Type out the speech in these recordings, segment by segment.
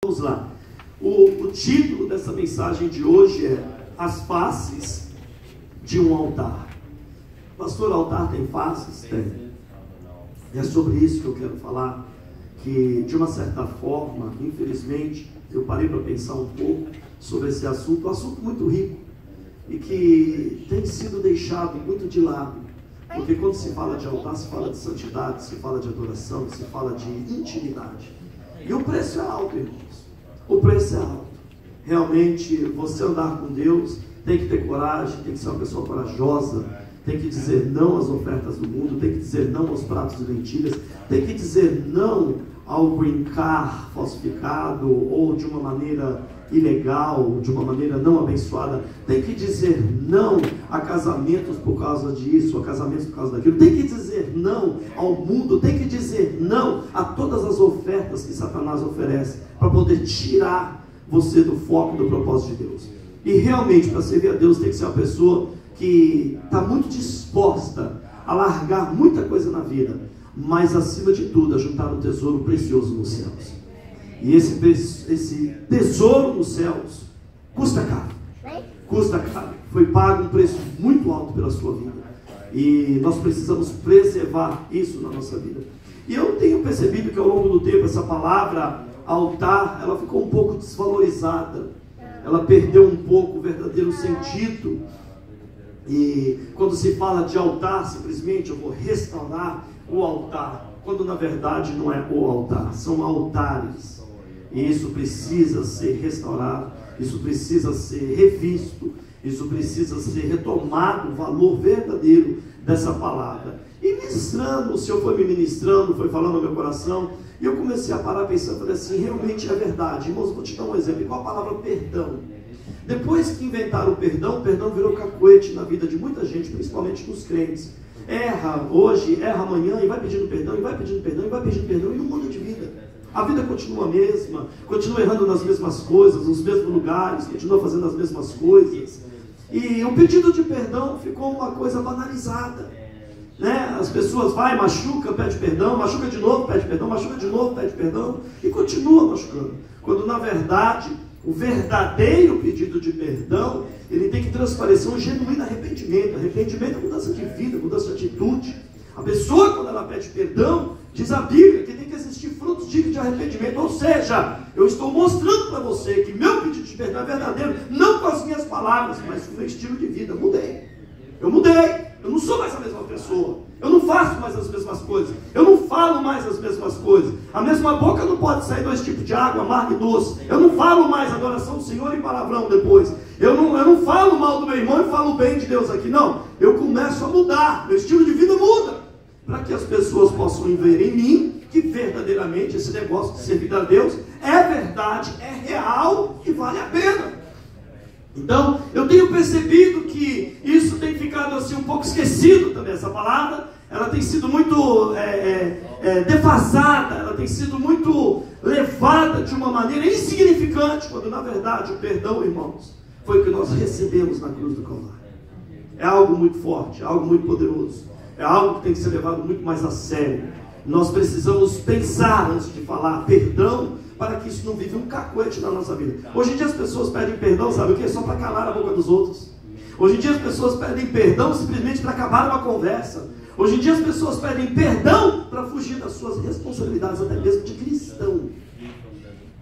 Vamos lá. O título dessa mensagem de hoje é As Faces de um Altar. Pastor, altar tem faces? Tem. É sobre isso que eu quero falar, que de uma certa forma, infelizmente, eu parei para pensar um pouco sobre esse assunto, um assunto muito rico, e que tem sido deixado muito de lado, porque quando se fala de altar, se fala de santidade, se fala de adoração, se fala de intimidade. E o preço é alto, irmãos. O preço é alto. Realmente, você andar com Deus tem que ter coragem, tem que ser uma pessoa corajosa, tem que dizer não às ofertas do mundo, tem que dizer não aos pratos de lentilhas, tem que dizer não ao green card falsificado ou de uma maneira ilegal, de uma maneira não abençoada, tem que dizer não a casamentos por causa disso, a casamentos por causa daquilo, tem que dizer não ao mundo, tem que dizer não a todas as ofertas que Satanás oferece para poder tirar você do foco do propósito de Deus. E realmente, para servir a Deus, tem que ser uma pessoa que está muito disposta a largar muita coisa na vida, mas acima de tudo a juntar um tesouro precioso nos céus. E esse tesouro nos céus custa caro. Custa caro. Foi pago um preço muito alto pela sua vida. E nós precisamos preservar isso na nossa vida. E eu tenho percebido que ao longo do tempo essa palavra altar, ela ficou um pouco desvalorizada. Ela perdeu um pouco o verdadeiro sentido. E quando se fala de altar, simplesmente eu vou restaurar o altar, quando na verdade não é o altar, são altares. E isso precisa ser restaurado, isso precisa ser revisto, isso precisa ser retomado, o valor verdadeiro dessa palavra. E ministrando, o Senhor foi me ministrando, foi falando ao meu coração, e eu comecei a parar pensando, falei assim, realmente é verdade. Irmãos, vou te dar um exemplo, igual a palavra perdão. Depois que inventaram o perdão virou cacuete na vida de muita gente, principalmente dos crentes. Erra hoje, erra amanhã, e vai pedindo perdão, e vai pedindo perdão, e vai pedindo perdão, e não muda de vida. A vida continua a mesma, continua errando nas mesmas coisas, nos mesmos lugares, continua fazendo as mesmas coisas. E o pedido de perdão ficou uma coisa banalizada, né? As pessoas machuca, pede perdão, machuca de novo, pede perdão, machuca de novo, pede perdão, e continua machucando. Quando na verdade, o verdadeiro pedido de perdão, ele tem que transparecer um genuíno arrependimento. Arrependimento é mudança de vida, mudança de atitude. A pessoa, quando ela pede perdão, diz a Bíblia que tem que existir frutos dignos de arrependimento. Ou seja, eu estou mostrando para você que meu pedido de perdão é verdadeiro, não com as minhas palavras, mas com o meu estilo de vida. Eu mudei. Eu não sou mais a mesma pessoa. Eu não faço mais as mesmas coisas. Eu não falo mais as mesmas coisas. A mesma boca não pode sair dois tipos de água, amargo e doce. Eu não falo mais adoração do Senhor e palavrão depois. Eu não falo mal do meu irmão e falo bem de Deus aqui. Não. Eu começo a mudar. Meu estilo de vida muda. Para que as pessoas possam ver em mim que verdadeiramente esse negócio de servir a Deus é verdade, é real e vale a pena. Então, eu tenho percebido que isso tem ficado assim um pouco esquecido também, essa palavra. Ela tem sido muito defasada, ela tem sido muito levada de uma maneira insignificante, quando na verdade o perdão, irmãos, foi o que nós recebemos na cruz do Calvário. É algo muito forte, é algo muito poderoso, é algo que tem que ser levado muito mais a sério. Nós precisamos pensar antes de falar perdão, para que isso não vive um cacoete na nossa vida. Hoje em dia as pessoas pedem perdão, sabe o que? Só para calar a boca dos outros. Hoje em dia as pessoas pedem perdão simplesmente para acabar uma conversa. Hoje em dia as pessoas pedem perdão para fugir das suas responsabilidades, até mesmo de cristão.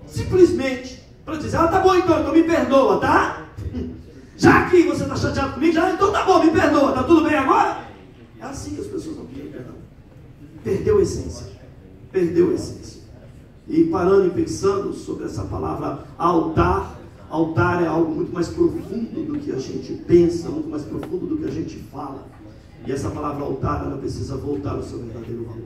Simplesmente para dizer, tá bom então me perdoa, tá? Já que você está chateado comigo, então tá bom, me perdoa, tá tudo bem agora? É assim que as pessoas não pedem perdão. Perdeu a essência. Perdeu a essência. E parando e pensando sobre essa palavra altar, altar é algo muito mais profundo do que a gente pensa, muito mais profundo do que a gente fala. E essa palavra altar, ela precisa voltar ao seu verdadeiro valor.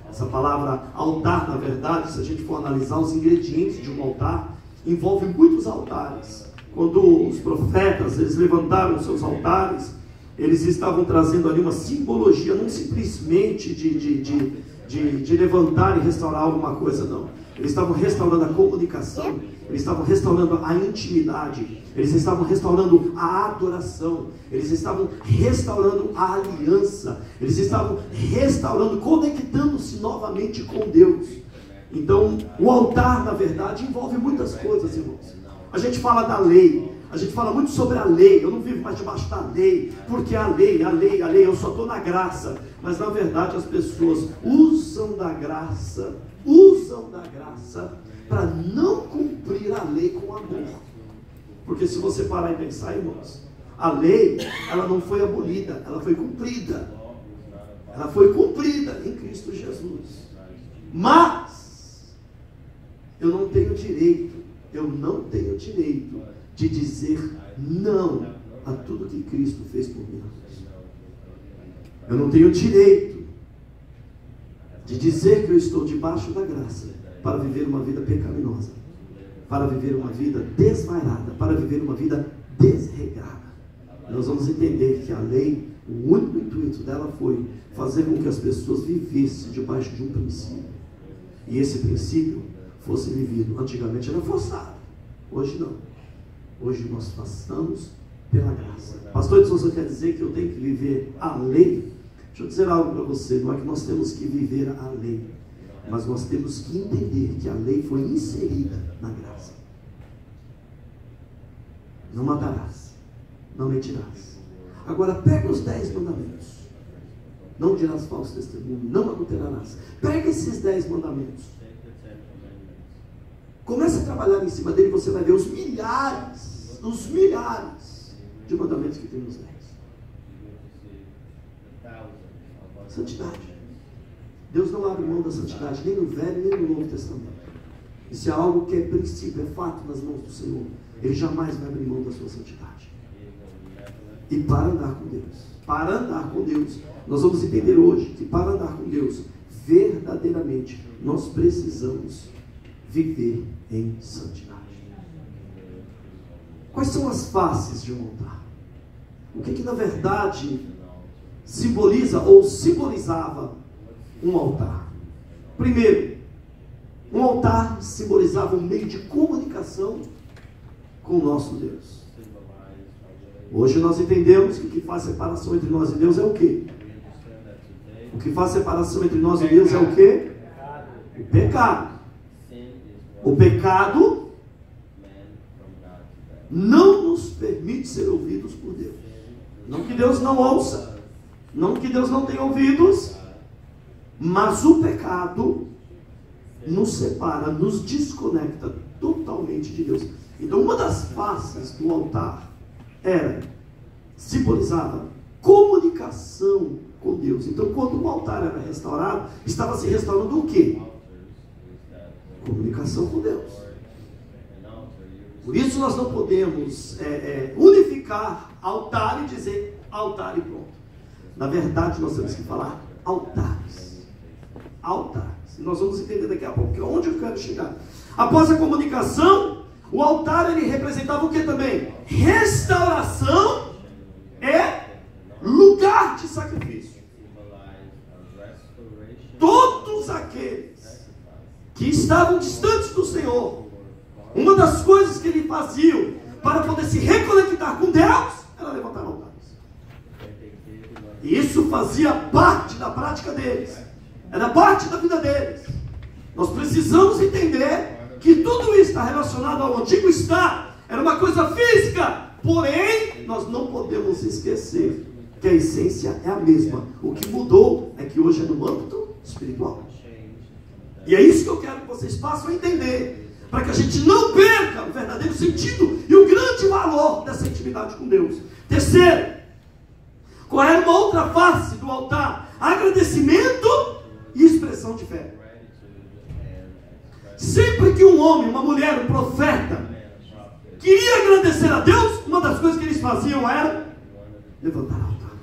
Essa palavra altar, na verdade, se a gente for analisar os ingredientes de um altar, envolve muitos altares. Quando os profetas, eles levantaram seus altares, eles estavam trazendo ali uma simbologia, não simplesmente de levantar e restaurar alguma coisa, não. Eles estavam restaurando a comunicação, eles estavam restaurando a intimidade, eles estavam restaurando a adoração, eles estavam restaurando a aliança, eles estavam restaurando, conectando-se novamente com Deus. Então, o altar, na verdade, envolve muitas coisas, irmãos. A gente fala da lei, a gente fala muito sobre a lei. Eu não vivo mais debaixo da lei, porque a lei, eu só estou na graça. Mas, na verdade, as pessoas usam da graça para não cumprir a lei com amor. Porque se você parar e pensar, irmãos, a lei, ela não foi abolida, ela foi cumprida. Ela foi cumprida em Cristo Jesus. Mas eu não tenho direito de dizer não a tudo que Cristo fez por mim. Eu não tenho direito de dizer que eu estou debaixo da graça para viver uma vida pecaminosa, para viver uma vida desvairada, para viver uma vida desregrada. Nós vamos entender que a lei, o único intuito dela foi fazer com que as pessoas vivessem debaixo de um princípio. E esse princípio fosse vivido. Antigamente era forçado, hoje não. Hoje nós passamos pela graça. Pastor Edson, você quer dizer que eu tenho que viver a lei? Deixa eu dizer algo para você. Não é que nós temos que viver a lei, mas nós temos que entender que a lei foi inserida na graça. Não matarás, não mentirás. Agora pega os 10 mandamentos. Não dirás falso testemunho, não adulterarás. Pega esses 10 mandamentos. Comece a trabalhar em cima dele, você vai ver os milhares de mandamentos que tem nos 10. Santidade. Deus não abre mão da santidade, nem no Velho, nem no Novo Testamento. Isso é algo que é princípio, é fato nas mãos do Senhor. Ele jamais vai abrir mão da sua santidade. E para andar com Deus, nós vamos entender hoje que para andar com Deus, verdadeiramente, nós precisamos viver em santidade. Quais são as faces de um altar? O que na verdade simboliza ou simbolizava um altar? Primeiro, um altar simbolizava um meio de comunicação com o nosso Deus. Hoje nós entendemos que o que faz separação entre nós e Deus é o quê? O que faz separação entre nós e Deus é o quê? O pecado. O pecado não nos permite ser ouvidos por Deus. Não que Deus não ouça, não que Deus não tenha ouvidos, mas o pecado nos separa, nos desconecta totalmente de Deus. Então uma das faces do altar simbolizava comunicação com Deus. Então quando o altar era restaurado, estava se restaurando o quê? Comunicação com Deus. Por isso nós não podemos unificar altar e dizer altar e pronto. Na verdade nós temos que falar altares. Altares. E nós vamos entender daqui a pouco onde eu quero chegar. Após a comunicação, o altar ele representava o que também? Restauração e lugar de sacrifício. Todos aqueles que estavam distantes do Senhor, uma das coisas que ele fazia para poder se reconectar com Deus era levantar altares. E isso fazia parte da prática deles, era parte da vida deles. Nós precisamos entender que tudo isso está relacionado ao antigo estado, era uma coisa física, porém nós não podemos esquecer que a essência é a mesma. O que mudou é que hoje é no âmbito espiritual. E é isso que eu quero que vocês possam entender, para que a gente não perca o verdadeiro sentido e o grande valor dessa intimidade com Deus. Terceiro, qual era uma outra face do altar? Agradecimento e expressão de fé. Sempre que um homem, uma mulher, um profeta queria agradecer a Deus, uma das coisas que eles faziam era levantar altar.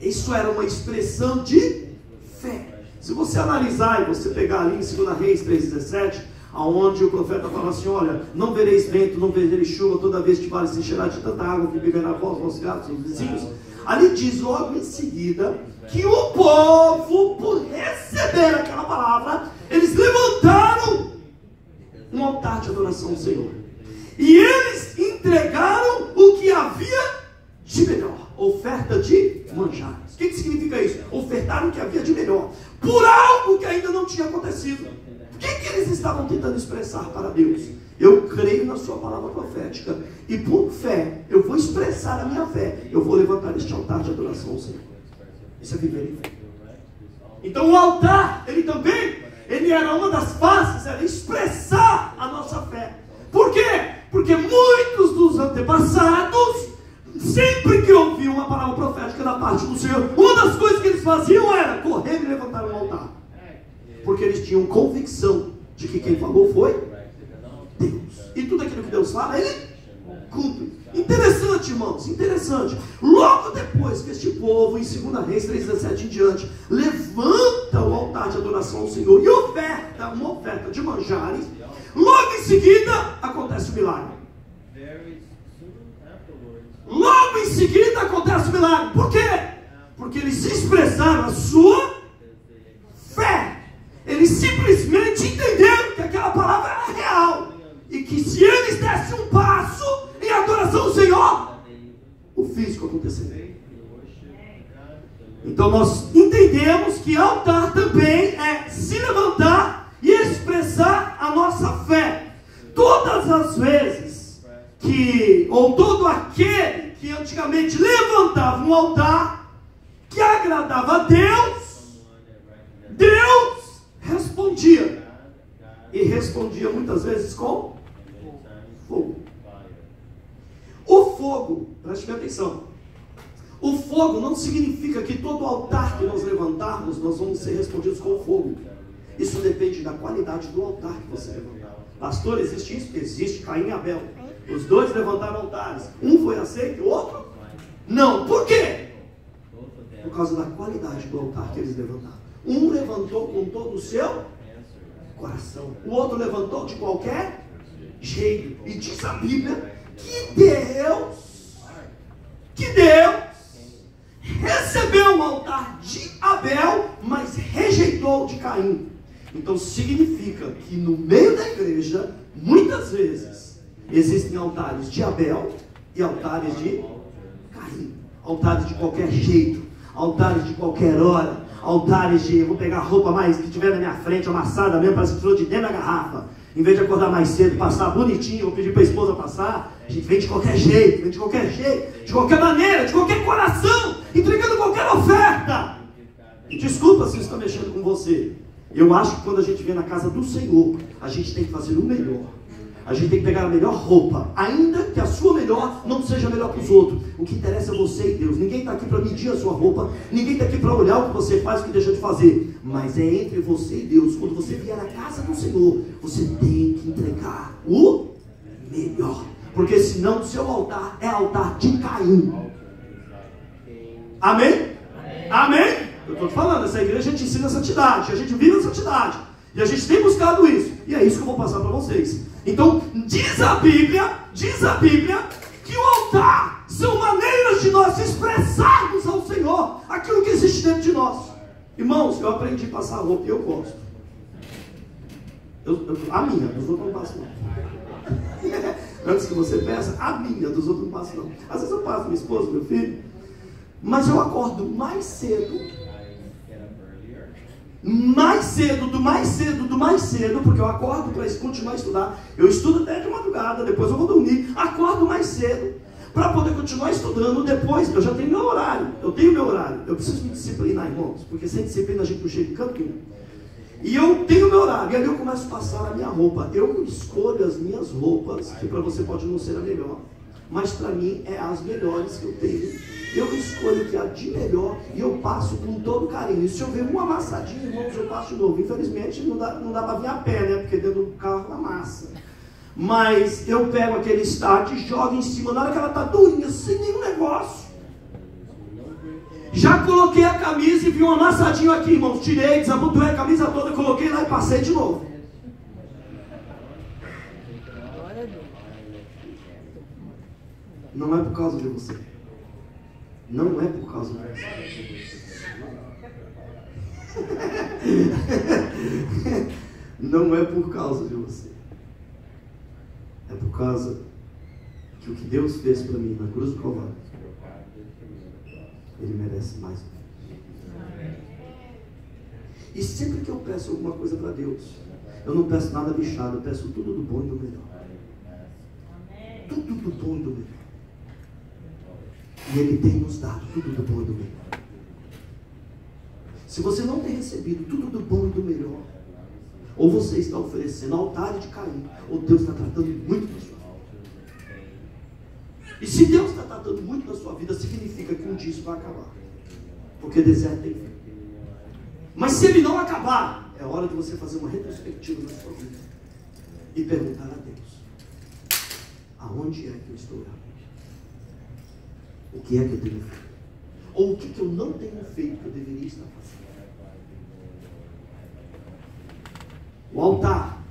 Isso era uma expressão de fé. Se você analisar e você pegar ali em 2 Reis 3,17, aonde o profeta fala assim: olha, não vereis vento, não vereis chuva, toda vez que vale se encherá de tanta água que beberá vós, vossos gatos, os vizinhos. Ali diz logo em seguida que o povo, por receber aquela palavra, eles levantaram um altar de adoração ao Senhor. E eles entregaram o que havia de melhor, oferta de manjares. O que significa isso? Ofertaram o que havia de melhor, por algo que ainda não tinha acontecido. eles estavam tentando expressar para Deus? Eu creio na sua palavra profética, e por fé, eu vou expressar a minha fé, eu vou levantar este altar de adoração ao Senhor. Isso é viver em fé. Então o altar, ele era uma das faces, era expressar a nossa fé. Por quê? Porque muitos dos antepassados, sempre que ouviam uma palavra profética da parte do Senhor, uma das coisas que eles faziam era correr e levantar um altar. Porque eles tinham convicção de que quem falou foi Deus. E tudo aquilo que Deus fala, Ele cumpre. Interessante, irmãos, interessante. Logo depois que este povo, em 2 Reis 3,17 em diante, levanta o altar de adoração ao Senhor e oferta uma oferta de manjares, logo em seguida acontece o milagre. Logo em seguida acontece o milagre. Por quê? Porque eles expressaram a sua fé. Eles simplesmente entenderam que aquela palavra era real. E que se eles dessem um passo em adoração ao Senhor, o físico aconteceria. Então nós entendemos que altar também é se levantar e expressar a nossa fé. Todas as vezes todo aquele que antigamente levantava um altar que agradava a Deus, Deus respondia. E respondia muitas vezes com fogo. O fogo, preste atenção, o fogo não significa que todo altar que nós levantarmos, nós vamos ser respondidos com fogo. Isso depende da qualidade do altar que você levantar. Pastor, existe isso? Existe. Caim e Abel, os dois levantaram altares. Um foi aceito, o outro não. Por quê? Por causa da qualidade do altar que eles levantaram. Um levantou com todo o seu coração, o outro levantou de qualquer jeito. E diz a Bíblia que Deus recebeu o altar de Abel, mas rejeitou o de Caim. Então significa que no meio da igreja, muitas vezes, existem altares de Abel e altares de Caim. Altares de qualquer jeito, altares de qualquer hora, altares de, vou pegar a roupa mais que tiver na minha frente, amassada mesmo, parece que tirou de dentro da garrafa. Em vez de acordar mais cedo, passar bonitinho, vou pedir para a esposa passar, a gente vem de qualquer jeito, de qualquer maneira, de qualquer coração, entregando qualquer oferta. E desculpa se eu estou mexendo com você. Eu acho que quando a gente vem na casa do Senhor, a gente tem que fazer o melhor. A gente tem que pegar a melhor roupa, ainda que a sua melhor não seja melhor que os outros. O que interessa é você e Deus. Ninguém está aqui para medir a sua roupa, ninguém está aqui para olhar o que você faz e o que deixa de fazer. Mas é entre você e Deus. Quando você vier na casa do Senhor, você tem que entregar o melhor. Porque senão o seu altar é altar de Caim. Amém? Amém? Eu estou te falando, essa igreja a gente ensina a santidade, a gente vive a santidade. E a gente tem buscado isso. E é isso que eu vou passar para vocês. Então, diz a Bíblia que o altar são maneiras de nós expressarmos ao Senhor aquilo que existe dentro de nós. Irmãos, eu aprendi a passar roupa e eu gosto. A minha, dos outros não passo não. Antes que você peça, a minha, dos outros não passo não. Às vezes eu passo minha esposa, meu filho, mas eu acordo mais cedo, porque eu acordo para continuar a estudar. Eu estudo até de madrugada, depois eu vou dormir, acordo mais cedo para poder continuar estudando. Depois eu já tenho meu horário, eu preciso me disciplinar, irmãos, porque sem disciplina a gente não chega em canto nenhum. E eu tenho meu horário, e ali eu começo a passar a minha roupa. Eu escolho as minhas roupas, que para você pode não ser a melhor, mas para mim é as melhores que eu tenho. Eu escolho o que há de melhor e eu passo com todo carinho. E se eu ver uma amassadinha, irmãos, eu passo de novo. Infelizmente não dá para vir a pé, né? Porque dentro do carro amassa. Mas eu pego aquele start e jogo em cima. Na hora que ela está durinha, sem nenhum negócio. Já coloquei a camisa e vi um amassadinho aqui, irmãos. Tirei, desabotoei a camisa toda, coloquei lá e passei de novo. Não é por causa de você. Não é por causa de você. Não é por causa de você. É por causa que o que Deus fez para mim na cruz do Calvário, Ele merece mais. E sempre que eu peço alguma coisa para Deus, Eu não peço nada bichado, eu peço tudo do bom e do melhor. Tudo do bom e do melhor. E Ele tem nos dado tudo do bom e do melhor. Se você não tem recebido tudo do bom e do melhor, ou você está oferecendo altar de Caim, ou Deus está tratando muito da sua vida. E se Deus está tratando muito da sua vida, significa que um dia isso vai acabar. Porque deserto tem fim. Mas se ele não acabar, é hora de você fazer uma retrospectiva na sua vida e perguntar a Deus: aonde é que eu estou errando? O que é que eu tenho feito? Ou o que eu não tenho feito que eu deveria estar fazendo? O altar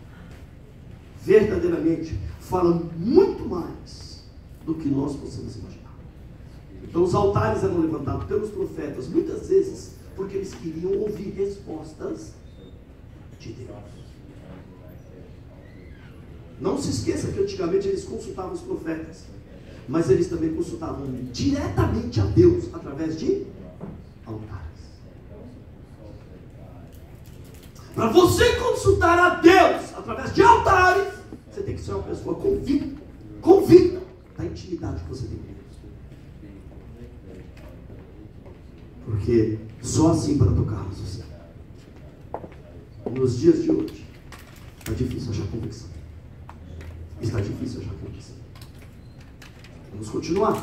verdadeiramente fala muito mais do que nós possamos imaginar. Então os altares eram levantados pelos profetas muitas vezes porque eles queriam ouvir respostas de Deus. Não se esqueça que antigamente eles consultavam os profetas, mas eles também consultavam diretamente a Deus através de altares. Para você consultar a Deus através de altares, você tem que ser uma pessoa convicta da intimidade que você tem com Deus. Porque só assim para tocarmos o céu. Nos dias de hoje, está difícil achar convicção. Está difícil achar convicção. Vamos continuar.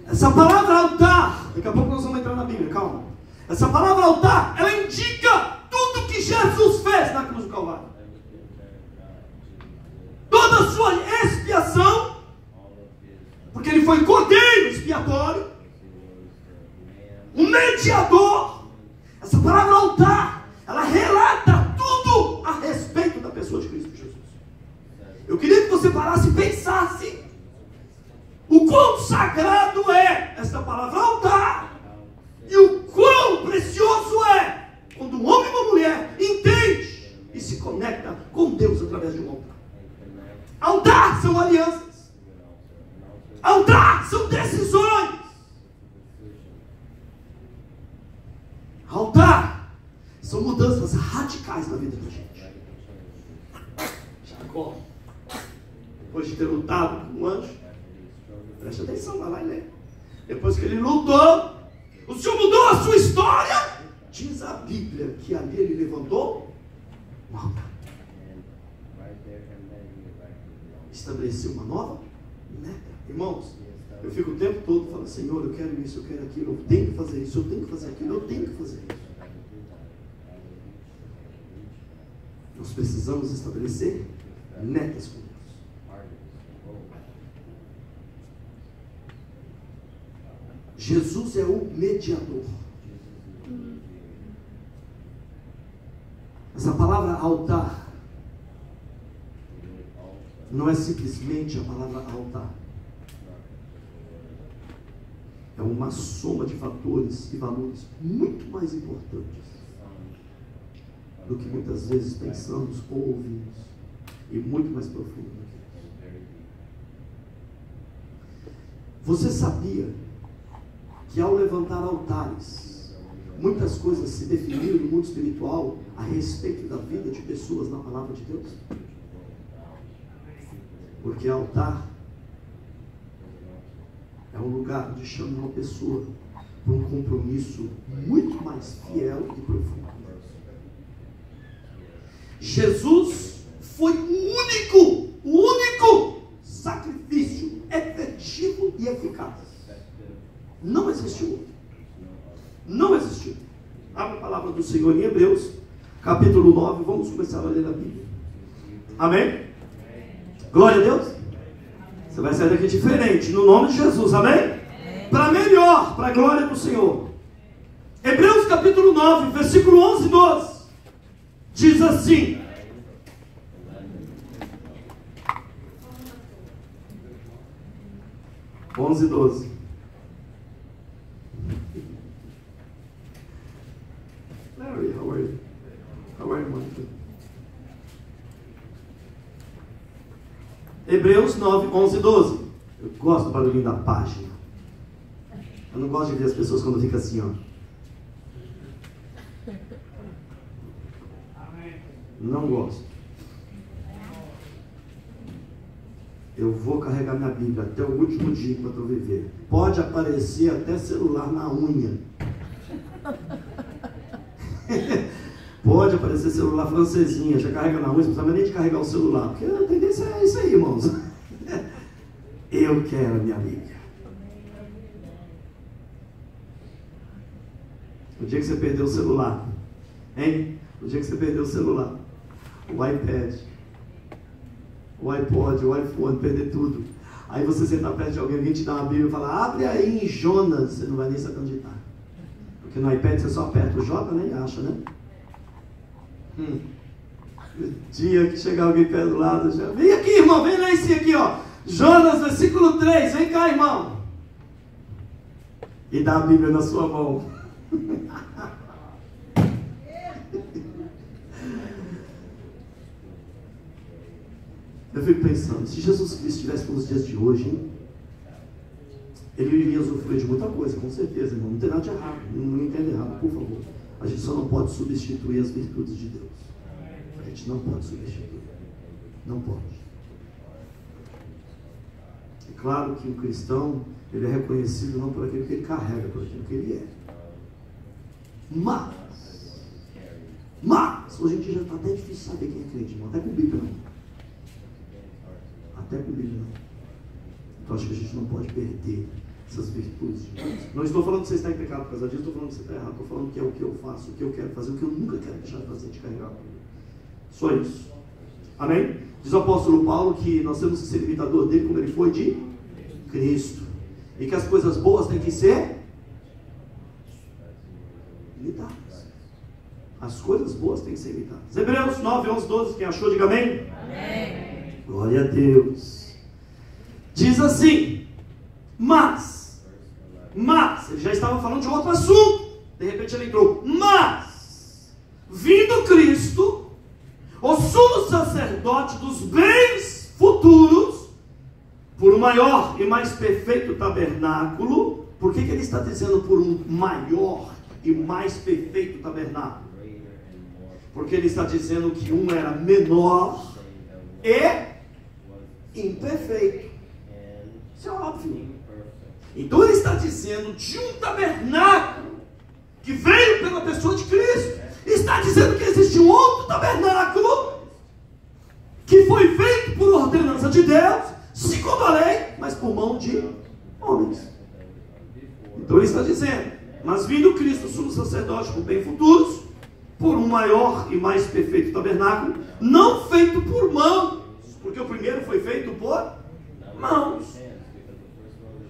Essa palavra altar, daqui a pouco nós vamos entrar na Bíblia, calma. Essa palavra altar, ela indica tudo que Jesus fez na cruz do Calvário. Toda a sua expiação, porque ele foi cordeiro expiatório, um mediador. Essa palavra altar, ela relata tudo a respeito da pessoa de Cristo Jesus. Eu queria que você parasse e pensasse o quão sagrado é essa palavra altar e o quão precioso é quando um homem e uma mulher entende e se conecta com Deus através de um altar. Altar são alianças. Altar são decisões. Altar são mudanças radicais na vida da gente. Jacó, depois de ter lutado com um anjo, preste atenção, vai lá e lê. Depois que ele lutou, o Senhor mudou a sua história. Diz a Bíblia que ali ele levantou um altar. Estabeleceu uma nova meta. Irmãos, eu fico o tempo todo falando: Senhor, eu quero isso, eu quero aquilo, eu tenho que fazer isso, eu tenho que fazer aquilo, eu tenho que fazer isso. Nós precisamos estabelecer metas com Deus. Jesus é o mediador. Essa palavra altar não é simplesmente a palavra altar. É uma soma de fatores e valores muito mais importantes do que muitas vezes pensamos ou ouvimos, e muito mais profundo do que isso. Você sabia que ao levantar altares, muitas coisas se definiram no mundo espiritual a respeito da vida de pessoas na palavra de Deus? Porque altar é um lugar onde chama uma pessoa para um compromisso muito mais fiel e profundo. Jesus foi o único sacrifício efetivo e eficaz. Não existiu outro. Não existiu. Abra a palavra do Senhor em Hebreus, capítulo 9. Vamos começar a ler a Bíblia. Amém? Glória a Deus. Você vai sair daqui diferente, no nome de Jesus. Amém? Para melhor, para a glória do Senhor. Hebreus capítulo 9, versículo 11 e 12. Diz assim: onze e 12. Larry, how are you? How are you, Monica? Hebreus 9, 11 e 12. Eu gosto do barulhinho da página. Eu não gosto de ver as pessoas quando fica assim, ó. Não gosto. Eu vou carregar minha Bíblia até o último dia enquanto eu viver. Pode aparecer até celular na unha. Pode aparecer celular francesinha, já carrega na unha, não precisa nem de carregar o celular, porque a tendência é isso aí, irmãos. Eu quero a minha Bíblia. O dia que você perdeu o celular, hein? O dia que você perdeu o celular, o iPad, o iPod, o iPhone, perder tudo. Aí você sentar perto de alguém te dá uma Bíblia e fala, abre aí em Jonas, você não vai nem saber onde está. Porque no iPad você só aperta o J, nem acha, né? O dia que chegar alguém perto do lado, já... Vem aqui, irmão, vem lá esse aqui, ó. Jonas, versículo 3, vem cá, irmão. E dá a Bíblia na sua mão. Eu fico pensando, se Jesus Cristo estivesse nos dias de hoje, hein, ele iria usufruir de muita coisa, com certeza, irmão. Não tem nada de errado, não me entenda errado, por favor. A gente só não pode substituir as virtudes de Deus. A gente não pode substituir. Não pode. É claro que o cristão, ele é reconhecido não por aquilo que ele carrega, por aquilo que ele é. Mas hoje em dia já está até difícil saber quem é crente, irmão. Até com Bíblia não. Até com Bíblia não. Então acho que a gente não pode perder essas virtudes de Deus. Não estou falando que você está em pecado por causa disso, estou falando que você está errado, estou falando que é o que eu faço, o que eu quero fazer, o que eu nunca quero deixar de fazer, de carregar a Bíblia. Só isso. Amém? Diz o apóstolo Paulo que nós temos que ser imitador dele como ele foi de Cristo. E que as coisas boas têm que ser imitadas. As coisas boas têm que ser imitadas. Hebreus 9, 11, 12, quem achou, diga amém. Amém. Glória a Deus. Diz assim, mas, ele já estava falando de outro assunto, de repente ele entrou, mas, vindo Cristo, o sumo sacerdote dos bens futuros, por um maior e mais perfeito tabernáculo. Por que ele está dizendo por um maior e mais perfeito tabernáculo? Porque ele está dizendo que um era menor e imperfeito. Isso é óbvio. Então ele está dizendo de um tabernáculo que veio pela pessoa de Cristo. Está dizendo que existe um outro tabernáculo que foi feito por ordenança de Deus, segundo a lei, mas por mão de homens. Então ele está dizendo, mas vindo Cristo, sumo sacerdote por bem futuros, por um maior e mais perfeito tabernáculo, não feito por mãos, porque o primeiro foi feito por mãos.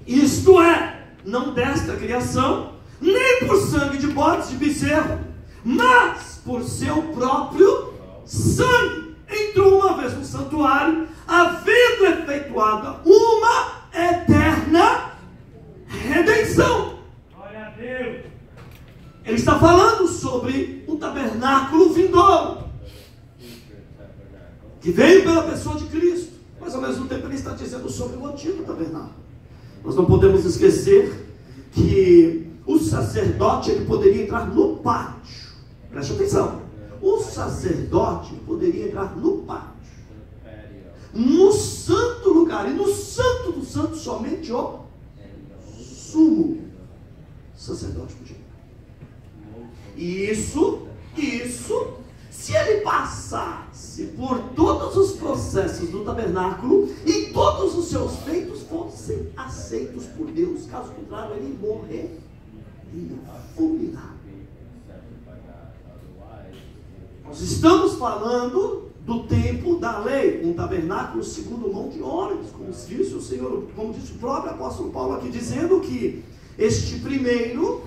Isto é, não desta criação, nem por sangue de bodes de bezerro, mas por seu próprio sangue. Entrou uma vez no santuário, havendo efetuado uma eterna redenção. Glória a Deus. Ele está falando sobre um tabernáculo vindouro, que veio pela pessoa de Cristo, mas ao mesmo tempo ele está dizendo sobre o antigo tabernáculo. Nós não podemos esquecer que o sacerdote ele poderia entrar no pátio. Preste atenção. O sacerdote poderia entrar no pátio, no santo lugar, e no santo do santo somente o sumo sacerdote podia entrar. Isso, se ele passasse por todos os processos do tabernáculo e todos os seus feitos fossem aceitos por Deus, caso contrário ele morreria fulminado. Nós estamos falando do tempo da lei, um tabernáculo segundo mão de homens, como disse o Senhor, como disse o próprio apóstolo Paulo aqui, dizendo que este primeiro,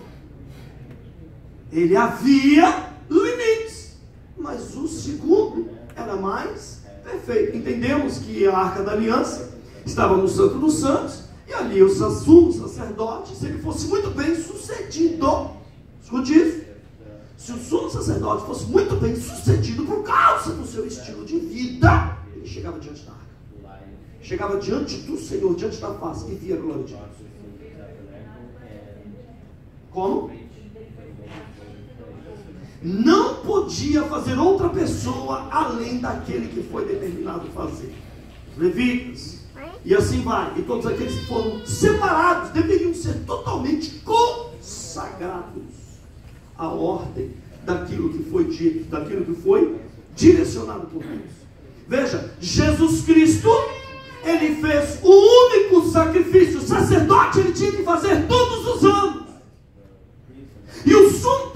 ele havia limites, mas o segundo era mais perfeito. Entendemos que a Arca da Aliança estava no Santo dos Santos, e ali o sumo sacerdote, se ele fosse muito bem sucedido, escute isso, se o sumo sacerdote fosse muito bem sucedido por causa do seu estilo de vida, ele chegava diante da arca, chegava diante do Senhor, diante da face, e via a glória de Deus. Como? não podia fazer outra pessoa além daquele que foi determinado fazer. Levitas, e assim vai. E todos aqueles que foram separados deveriam ser totalmente consagrados à ordem daquilo que foi dito, daquilo que foi direcionado por Deus. Veja, Jesus Cristo, ele fez o único sacrifício. O sacerdote ele tinha que fazer todos os anos. E o sumo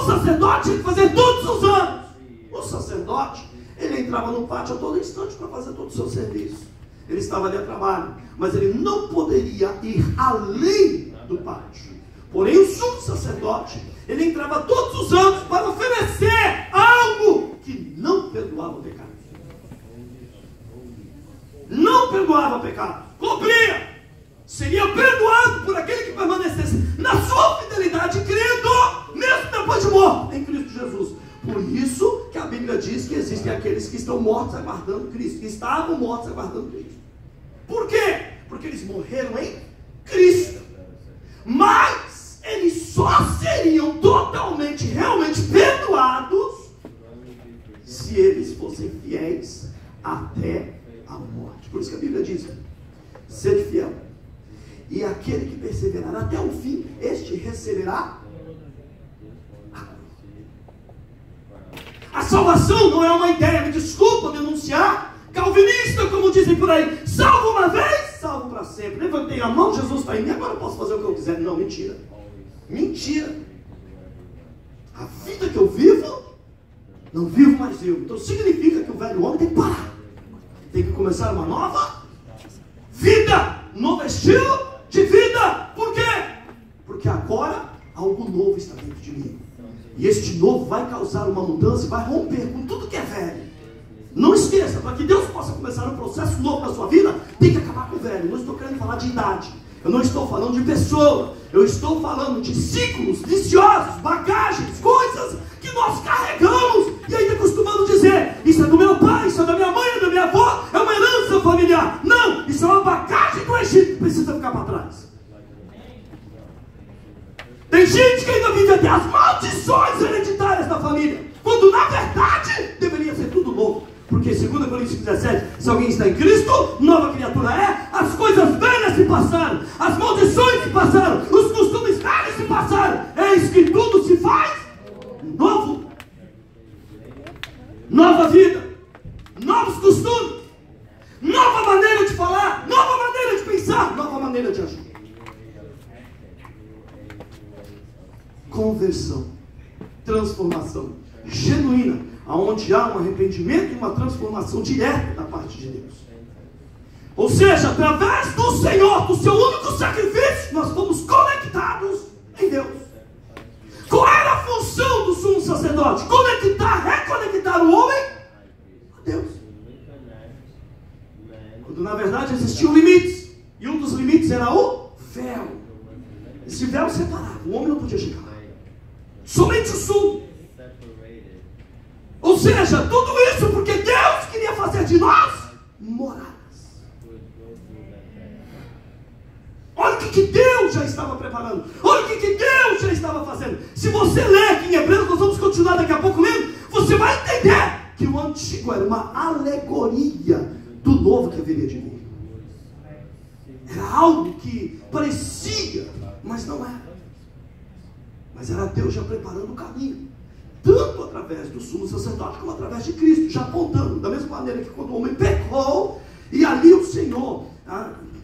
sacerdote tinha que fazer todos os anos. O sacerdote, ele entrava no pátio a todo instante para fazer todo o seu serviço. Ele estava ali a trabalho, mas ele não poderia ir além do pátio. Porém, o sumo sacerdote, ele entrava todos os anos para oferecer algo que não perdoava o pecado. Não perdoava o pecado, cumpria, seria perdoado por aquele que permanecesse na sua fidelidade, crendo, mesmo depois de morto, em Cristo Jesus. Por isso que a Bíblia diz que existem aqueles que estão mortos aguardando Cristo, que estavam mortos aguardando Cristo. Por quê? Porque eles morreram em Cristo. Mas eles só seriam totalmente, realmente perdoados se eles fossem fiéis até a morte. Por isso que a Bíblia diz: sede fiel, e aquele que perseverar até o fim, este receberá a salvação. Não é uma ideia, me desculpa denunciar, calvinista, como dizem por aí: salvo uma vez, salvo para sempre. Levantei a mão, Jesus está em mim, agora eu posso fazer o que eu quiser. Não, mentira. Mentira. A vida que eu vivo, não vivo mais eu. Então significa que o velho homem tem que parar, tem que começar uma nova vida, um novo estilo de vida. Por quê? Porque agora algo novo está dentro de mim. E este novo vai causar uma mudança, vai romper com tudo que é velho. Não esqueça, para que Deus possa começar um processo novo na sua vida, tem que acabar com o velho. Eu não estou querendo falar de idade, eu não estou falando de pessoa, eu estou falando de ciclos viciosos, bagagens, coisas que nós carregamos e ainda costumamos dizer: isso é do meu pai, isso é da minha mãe, é da minha avó, é uma herança familiar. Não, isso é uma bagagem do Egito que precisa ficar para trás. Tem gente que ainda vive até as maldições hereditárias da família, quando na verdade deveria ser tudo novo. Porque 2 Coríntios 17, se alguém está em Cristo, nova criatura é. As coisas velhas se passaram, as maldições se passaram, os costumes velhos se passaram, eis que tudo se faz novo. Nova vida, novos costumes, nova maneira de falar, nova maneira de pensar, nova maneira de agir. Conversão, transformação genuína, onde há um arrependimento e uma transformação direta da parte de Deus. Ou seja, através do Senhor, do seu único sacrifício, nós fomos conectados em Deus. Qual era a função do sumo sacerdote? Conectar, reconectar o homem a Deus. Quando na verdade existiam limites, e um dos limites era o véu. Esse véu separava, o homem não podia chegar. Somente o sul. Ou seja, tudo isso porque Deus queria fazer de nós moradas. Olha o que Deus já estava preparando. Olha o que Deus já estava fazendo. Se você ler aqui em Hebreus, nós vamos continuar daqui a pouco lendo, você vai entender que o antigo era uma alegoria do novo que haveria de vir. Era algo que parecia, mas não era. Mas era Deus já preparando o caminho, tanto através do sumo sacerdote como através de Cristo, já apontando, da mesma maneira que quando o homem pecou, e ali o Senhor,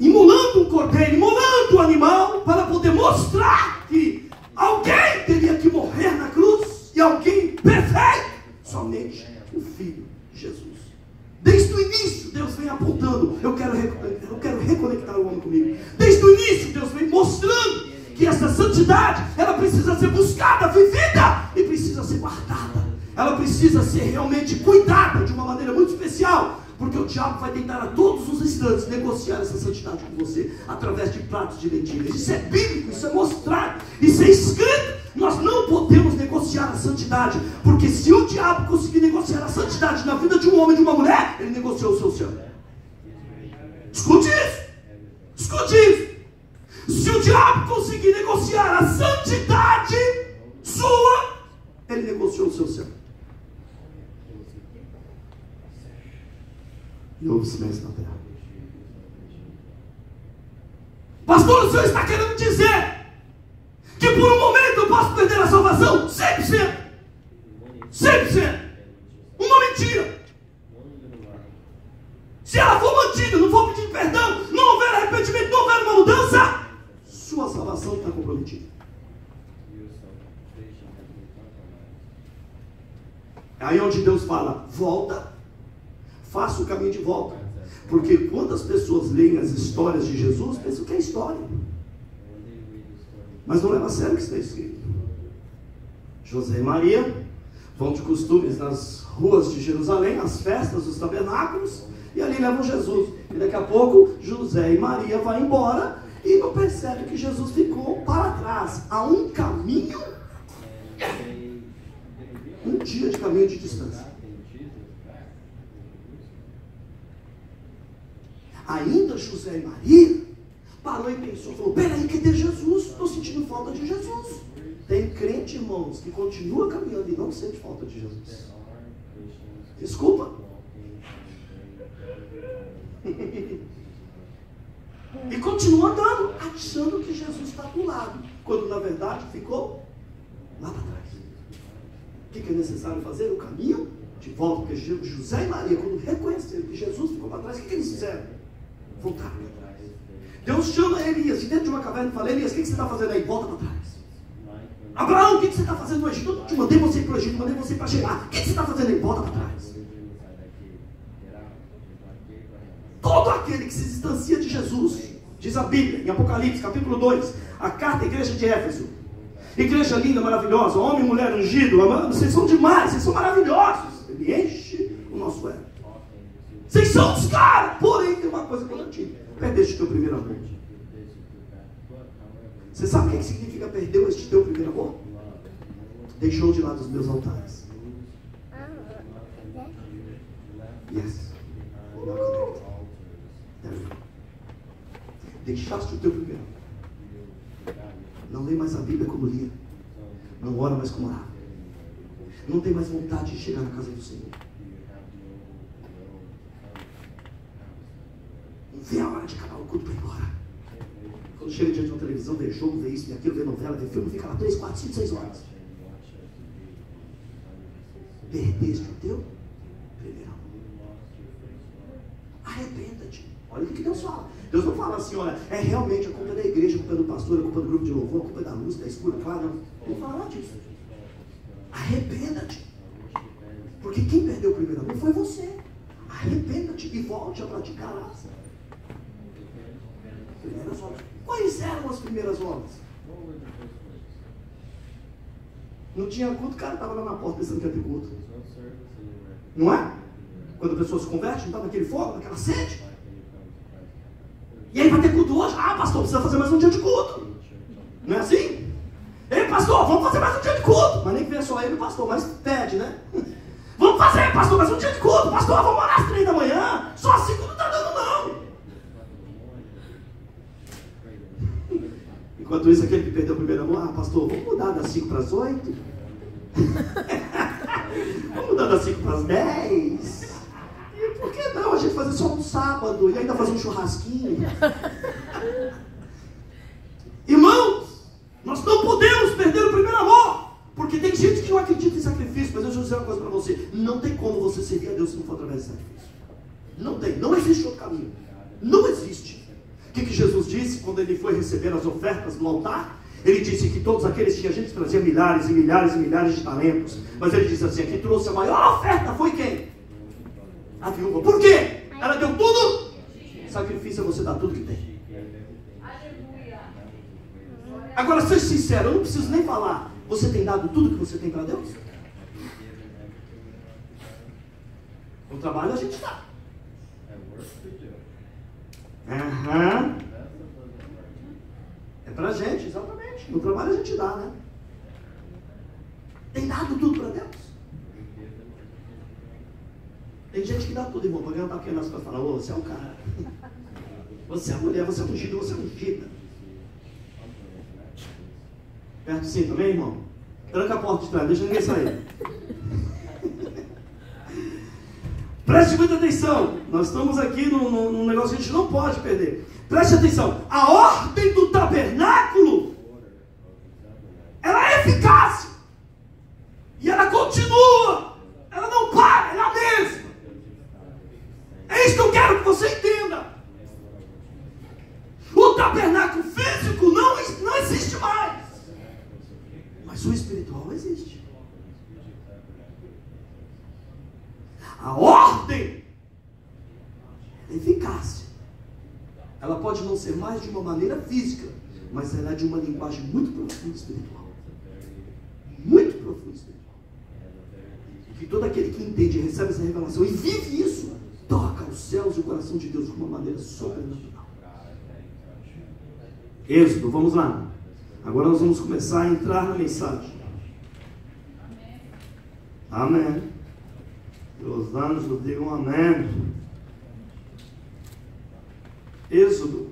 imolando um cordeiro, imolando um animal, para poder mostrar que alguém teria que morrer na cruz, e alguém perfeito, somente o Filho de Jesus. Desde o início, Deus vem apontando: eu quero reconectar o homem comigo. Desde o início, Deus vem mostrando que essa santidade, ela precisa ser buscada, vivida, e precisa ser guardada. Ela precisa ser realmente cuidada de uma maneira muito especial, porque o diabo vai tentar a todos os instantes negociar essa santidade com você, através de pratos de lentilhas. Isso é bíblico, isso é mostrado, isso é escrito. Nós não podemos negociar a santidade, porque se o diabo conseguir negociar a santidade na vida de um homem e de uma mulher, ele negociou o seu céu. Escute isso, escute isso. Se o diabo conseguir negociar a santidade sua, ele E houve silêncio na terra. Pastor, o senhor está querendo dizer que por um momento eu posso perder a salvação? 100%. 100%. Uma mentira. Se ela for mantida, não for pedir perdão, não houver arrependimento, não houver uma mudança, sua salvação está comprometida. É aí onde Deus fala, volta, faça o caminho de volta. Porque quando as pessoas leem as histórias de Jesus, pensam que é história. Mas não leva a sério o que está escrito. José e Maria vão de costumes nas ruas de Jerusalém, as festas dos tabernáculos, e ali levam Jesus. E daqui a pouco, José e Maria vão embora e não percebem que Jesus ficou para trás. Há um caminho, um dia de caminho de distância. Ainda José e Maria parou e pensou, falou, peraí, cadê Jesus? Estou sentindo falta de Jesus. Tem crente, irmãos, que continua caminhando e não sente falta de Jesus. Desculpa. E continua andando, achando que Jesus está do lado, quando na verdade ficou lá para trás. O que é necessário fazer? O caminho de volta, porque José e Maria, quando reconheceram que Jesus ficou para trás, o que eles fizeram? Voltaram para trás. Deus chama Elias de dentro de uma caverna e fala, Elias, o que você está fazendo aí? Volta para trás. Abraão, o que você está fazendo no Egito? Eu te mandei você para o Egito, mandei você para Gerar. O que você está fazendo aí? Volta para trás. Todo aquele que se distancia de Jesus, diz a Bíblia, em Apocalipse, capítulo 2, a carta à igreja de Éfeso. Igreja linda, maravilhosa, homem e mulher ungido, vocês são demais, vocês são maravilhosos. Ele enche o nosso ego. Vocês são os caras, porém tem uma coisa que eu não tive. Perdeste o teu primeiro amor. Você sabe o que significa perder este teu primeiro amor? Deixou de lado os meus altares. Yes. Deixaste o teu primeiro amor. Não lê mais a Bíblia como lia. Não ora mais como orava. Não tem mais vontade de chegar na casa do Senhor. Não vê a hora de acabar o culto para ir embora. Quando chega diante de uma televisão, vê jogo, vê isso, vê aquilo, vê novela, vê filme, fica lá 3, 4, 5, 6 horas. Perdeste o teu primeiro amor. Arrependa-te. Olha o que Deus fala. Deus não fala assim, olha, é realmente a culpa da igreja, a culpa do pastor, a culpa do grupo de louvor, a culpa da luz, da escura, claro, não. Ele fala nada disso. Arrependa-te. Porque quem perdeu o primeiro amor foi você. Arrependa-te e volte a praticar as primeiras obras. Quais eram as primeiras obras? Não tinha culto, o cara estava lá na porta pensando que ia ter culto. Não é? Quando a pessoa se converte, não está naquele fogo, naquela sede. E aí vai ter culto hoje? Ah, pastor, precisa fazer mais um dia de culto. Não é assim? Ei, pastor, vamos fazer mais um dia de culto. Mas nem que venha só ele, pastor, mas pede, né? Vamos fazer, pastor, mais um dia de culto. Pastor, vamos orar às 3 da manhã. Só às 5 não está dando, não. Enquanto isso, aquele que perdeu o primeiro amor, ah, pastor, vamos mudar das 5 para as 8? Vamos mudar das 5 para as 10? E por que não a gente fazer só um sábado e ainda fazer um churrasquinho? Irmãos, nós não podemos perder o primeiro amor, porque tem gente que não acredita em sacrifício, mas eu vou dizer uma coisa para você, não tem como você servir a Deus se não for através de sacrifício. Não tem, não existe outro caminho. Não existe. O que Jesus disse quando ele foi receber as ofertas no altar? Ele disse que todos aqueles, tinha gente que trazia milhares e milhares e milhares de talentos, mas ele disse assim, quem trouxe a maior oferta foi quem? A viúva. Por quê? Ela deu tudo? Sacrifício é você dar tudo que tem. Agora, seja sincero, eu não preciso nem falar. Você tem dado tudo que você tem para Deus? No trabalho a gente dá. Aham. É pra gente, exatamente. No trabalho a gente dá, né? Tem dado tudo para Deus? Tem gente que dá tudo, irmão, para ganhar um tapinha nas costas e falar, ô, você é um cara. Você é a mulher, você é ungido, você é ungida. Perto sim também, irmão? Tranca a porta de trás, deixa ninguém sair. Preste muita atenção. Nós estamos aqui num negócio que a gente não pode perder. Preste atenção. A ordem do tabernáculo, ela é eficaz. E ela continua. Ela não para, ela é a mesma. É isso que eu quero que você entenda. O tabernáculo físico não existe mais. Mas o espiritual existe. A ordem é eficaz. Ela pode não ser mais de uma maneira física, mas ela é de uma linguagem muito profunda espiritual. Muito profunda espiritual. Que todo aquele que entende, recebe essa revelação e vive isso, toca os céus e o coração de Deus de uma maneira sobrenatural. Êxodo, vamos lá. Agora nós vamos começar a entrar na mensagem. Amém. Os anjos digam amém. Êxodo,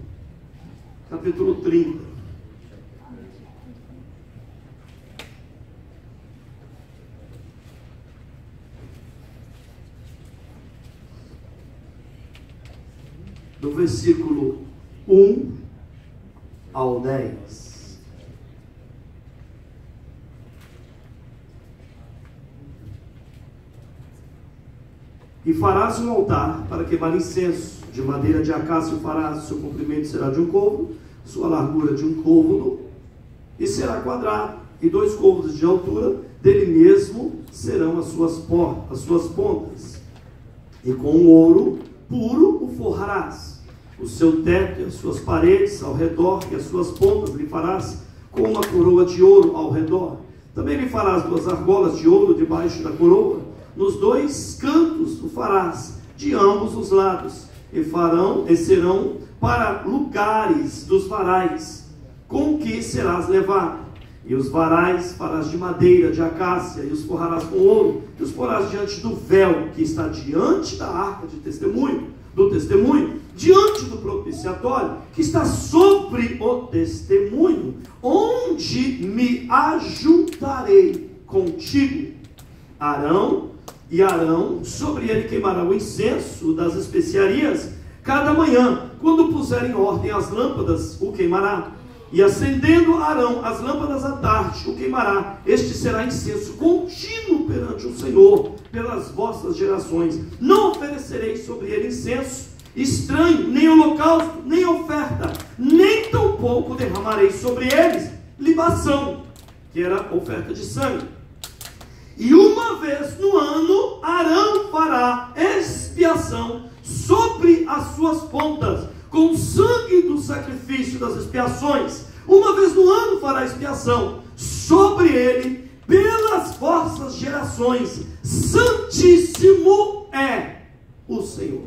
capítulo 30. Do versículo 1 ao 10. E farás um altar para queimar incenso, de madeira de acácio farás, seu comprimento será de um côvado, sua largura de um côvado, e será quadrado, e 2 côvados de altura, dele mesmo serão as suas pontas. E com ouro puro o forrarás, o seu teto e as suas paredes ao redor, e as suas pontas lhe farás com uma coroa de ouro ao redor. Também lhe farás 2 argolas de ouro debaixo da coroa, nos 2 cantos o farás, de ambos os lados, e serão para lugares dos varais, com que serás levado. E os varais farás de madeira, de acácia, e os forrarás com ouro, e os porás diante do véu, que está diante da arca de testemunho, diante do propiciatório, que está sobre o testemunho, onde me ajuntarei contigo. Arão, sobre ele queimará o incenso das especiarias, cada manhã, quando puser em ordem as lâmpadas, o queimará. E acendendo Arão as lâmpadas à tarde, o queimará. Este será incenso contínuo perante o Senhor, pelas vossas gerações. Não oferecereis sobre ele incenso estranho, nem holocausto, nem oferta, nem tampouco derramareis sobre eles libação, que era oferta de sangue. E uma vez no ano, Arão fará expiação sobre as suas pontas, com o sangue do sacrifício das expiações. Uma vez no ano fará expiação sobre ele, pelas vossas gerações. Santíssimo é o Senhor.